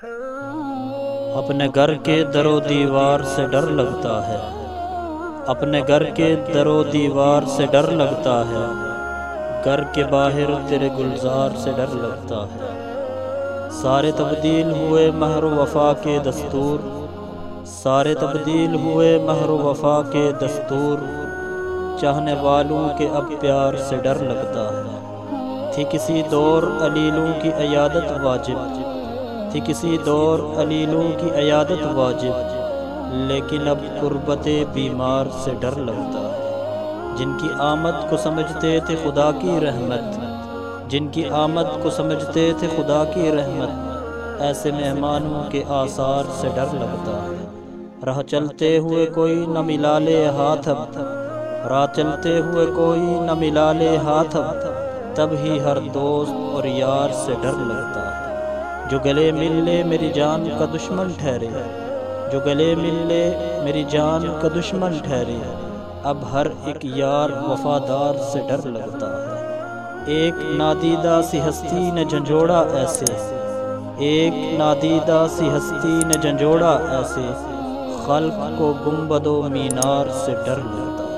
اپنے گھر کے در و دیوار سے ڈر لگتا ہے، اپنے گھر کے در و دیوار سے ڈر لگتا ہے، گھر کے باہر تیرے گلزار سے ڈر لگتا ہے۔ سارے تبدیل ہوئے مہر و وفا کے دستور، سارے تبدیل ہوئے مہر و وفا کے دستور، چاہنے والوں کے اب پیار سے ڈر لگتا ہے۔ تھی کسی دور علیلوں کی عیادت واجب، تھی کسی دور علیلوں کی عیادت واجب، لیکن اب قربت بیمار سے ڈر لگتا ہے۔ جن کی آمد کو سمجھتے تھے خدا کی رحمت، جن کی آمد کو سمجھتے تھے خدا کی رحمت، ایسے مہمانوں کے آثار سے ڈر لگتا ہے۔ راہ چلتے ہوئے کوئی نہ ملا لے ہاتھ اب، راہ چلتے ہوئے کوئی نہ ملا لے ہاتھ اب، تب ہی ہر دوست اور یار سے ڈر لگتا ہے۔ جو گلے مل لے میری جان کا دشمن ٹھہرے، جو گلے مل لے میری جان کا دشمن ٹھہرے، اب ہر ایک یار وفادار سے ڈر لگتا ہے۔ ایک نادیدہ سی ہستی نے جھنجھوڑا ایسے، ایک نادیدہ سی ہستی نے جھنجھوڑا ایسے، خلق کو گنبد و مینار سے ڈر لگتا ہے۔